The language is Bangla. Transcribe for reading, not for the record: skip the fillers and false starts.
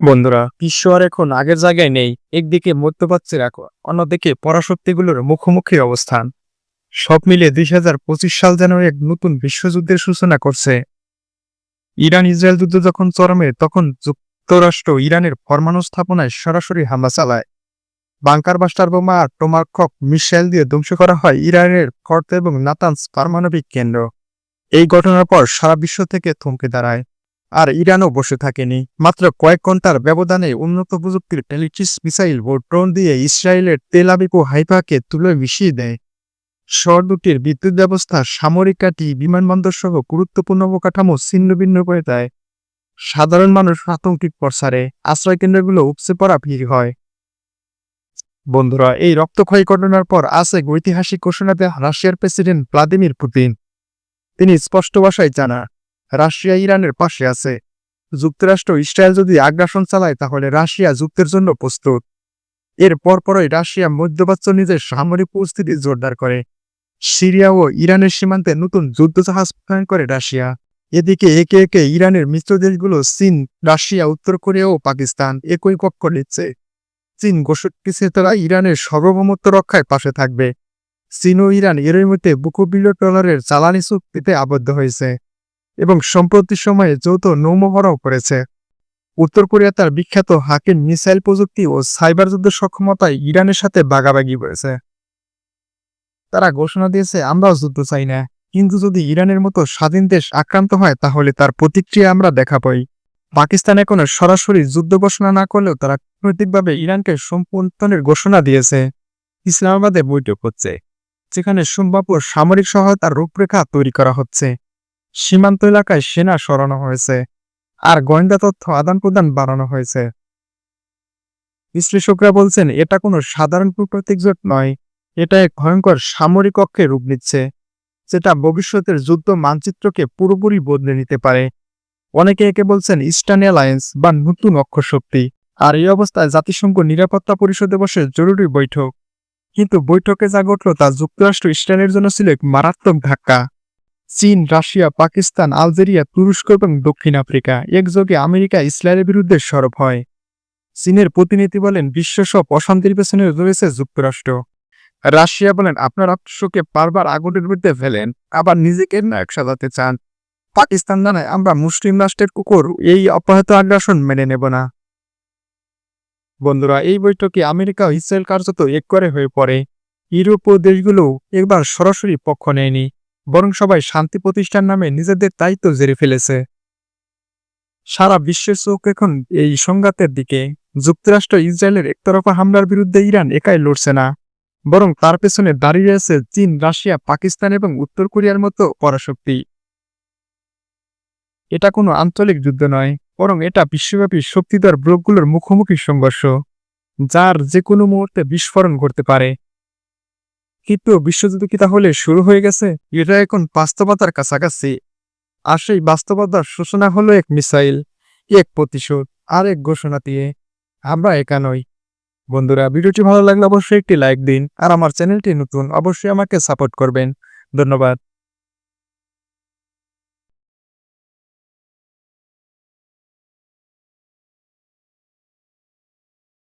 বন্ধুরা, বিশ্ব আর এখন আগের জায়গায় নেই। একদিকে মধ্যপ্রাচ্যের অন্যদিকে পরাশক্তিগুলোর মুখোমুখি অবস্থান। সব মিলে 2025 সাল যেন এক নতুন বিশ্বযুদ্ধের সূচনা করছে। ইরান ইসরায়েল যুদ্ধ যখন চরমে, তখন যুক্তরাষ্ট্র ইরানের পরমাণু স্থাপনায় সরাসরি হামলা চালায়। বাংকার বাস্টার বোমা আর টোমাহক মিসাইল দিয়ে ধ্বংস করা হয় ইরানের ফর্দ এবং নাতানস পারমাণবিক কেন্দ্র। এই ঘটনার পর সারা বিশ্ব থেকে থমকে দাঁড়ায়। আর ইরানও বসে থাকেনি। মাত্র কয়েক ঘন্টার ব্যবধানে উন্নত প্রযুক্তির টেলিটিস মিসাইল ও ড্রোন দিয়ে ইসরায়েলের তেল আবিব ও হাইফাকে তুলে মিশিয়ে দেয়। শহর দুটির বিদ্যুৎ ব্যবস্থা, সামরিক ঘাঁটি, বিমানবন্দর সহ গুরুত্বপূর্ণ অবকাঠামো ছিন্নভিন্ন করে দেয়। সাধারণ মানুষ আতঙ্কিত প্রসারে আশ্রয় কেন্দ্রগুলো উপচে পড়া ভিড় হয়। বন্ধুরা, এই রক্তক্ষয়ী ঘটনার পর আছে ঐতিহাসিক ঘোষণা দেন রাশিয়ার প্রেসিডেন্ট ভ্লাদিমির পুতিন। তিনি স্পষ্ট ভাষায় জানান, রাশিয়া ইরানের পাশে আছে। যুক্তরাষ্ট্র ইসরায়েল যদি আগ্রাসন চালায় তাহলে রাশিয়া যুদ্ধের জন্য প্রস্তুত। এর পরপরই রাশিয়া মধ্যপ্রাচ্য নিজের সামরিক পরিস্থিতি জোরদার করে। সিরিয়া ও ইরানের সীমান্তে নতুন যুদ্ধজাহাজ মোতায়েন করে রাশিয়া। এদিকে একে একে ইরানের মিত্র দেশগুলো চীন, রাশিয়া, উত্তর কোরিয়া ও পাকিস্তান একই পক্ষ নিচ্ছে। চীন ঘোষণা দিয়েছে তারা ইরানের সার্বভৌমত্ব রক্ষায় পাশে থাকবে। চীন ও ইরান এরই মধ্যে $2 বিলিয়ন জ্বালানি চুক্তিতে আবদ্ধ হয়েছে এবং সম্প্রতি সময়ে যৌথ নৌমহড়াও করেছে। উত্তর কোরিয়া তার বিখ্যাত হাকিম মিসাইল প্রযুক্তি ও সাইবার যুদ্ধের সক্ষমতায় ইরানের সাথে ভাগাভাগি করেছে। তারা ঘোষণা দিয়েছে, আমরাও যুদ্ধ চাই না, কিন্তু যদি ইরানের মতো স্বাধীন দেশ আক্রান্ত হয় তাহলে তার প্রতিক্রিয়া আমরা দেখাবই। পাকিস্তান এখনো সরাসরি যুদ্ধ ঘোষণা না করলেও তারা কূটনৈতিকভাবে ইরানকে সমর্থনের ঘোষণা দিয়েছে। ইসলামাবাদে বৈঠক হচ্ছে, যেখানে সম্ভাব্য সামরিক সহায়তার রূপরেখা তৈরি করা হচ্ছে। সীমান্ত এলাকায় সেনা সরানো হয়েছে আর গোয়েন্দা তথ্য আদান প্রদান বাড়ানো হয়েছে। বিশ্লেষকরা বলছেন, এটা কোনো সাধারণ কূটনৈতিক জোট নয়, এটা এক ভয়ঙ্কর সামরিক অক্ষে রূপ নিচ্ছে, যেটা ভবিষ্যতের যুদ্ধ মানচিত্রকে পুরোপুরি বদলে নিতে পারে। অনেকে একে বলছেন ইস্টার্ন অ্যালায়েন্স বা নতুন অক্ষশক্তি। আর এই অবস্থায় জাতিসংঘ নিরাপত্তা পরিষদে বসে জরুরি বৈঠক। কিন্তু বৈঠকে যা ঘটল তা যুক্তরাষ্ট্র ইসরায়েলের জন্য ছিল এক মারাত্মক ধাক্কা। চীন, রাশিয়া, পাকিস্তান, আলজেরিয়া, তুরস্ক এবং দক্ষিণ আফ্রিকা একযোগে আমেরিকা ইসরায়েলের বিরুদ্ধে সরব হয়। চীনের প্রতিনিধি বলেন, বিশ্ব সব অশান্তির পেছনে রয়েছে যুক্তরাষ্ট্র। রাশিয়া বলেন, আপনার রাষ্ট্রকে বারবার আগুনের বিরুদ্ধে ফেলেন, আবার নিজেকে নায়ক সাজাতে চান। পাকিস্তান জানায়, আমরা মুসলিম রাষ্ট্রের কুকুর, এই অব্যাহত আগ্রাসন মেনে নেব না। বন্ধুরা, এই বৈঠকে আমেরিকা ও ইসরায়েল কার্যত এক করে হয়ে পড়ে। ইউরোপীয় দেশগুলো এবার সরাসরি পক্ষ নেয়নি, বরং সবাই শান্তি প্রতিষ্ঠার নামে নিজেদের দায়িত্ব ঝেড়ে ফেলেছে। সারা বিশ্বের চোখ এখন এই সংঘাতের দিকে। যুক্তরাষ্ট্র ইসরায়েলের একতরফা হামলার বিরুদ্ধে ইরান একাই লড়ছে না, বরং তার পেছনে দাঁড়িয়ে আছে চীন, রাশিয়া, পাকিস্তান এবং উত্তর কোরিয়ার মতো পরাশক্তি। এটা কোনো আঞ্চলিক যুদ্ধ নয়, বরং এটা বিশ্বব্যাপী শক্তিধর ব্লকগুলোর মুখোমুখি সংঘর্ষ, যার যে কোনো মুহূর্তে বিস্ফোরণ ঘটতে পারে। কিন্তু বিশ্বযুদ্ধ কি তাহলে শুরু হয়ে গেছে? এটা এখন বাস্তবতার কাছাকাছি। আর সেই বাস্তবতার সূচনা হলো এক মিসাইল, এক প্রতিশোধ আর এক ঘোষণা দিয়ে। আমরা একা নই। বন্ধুরা, ভিডিওটি ভালো লাগলে অবশ্যই একটি লাইক দিন, আর আমার চ্যানেলটি নতুন, অবশ্যই আমাকে সাপোর্ট করবেন। ধন্যবাদ।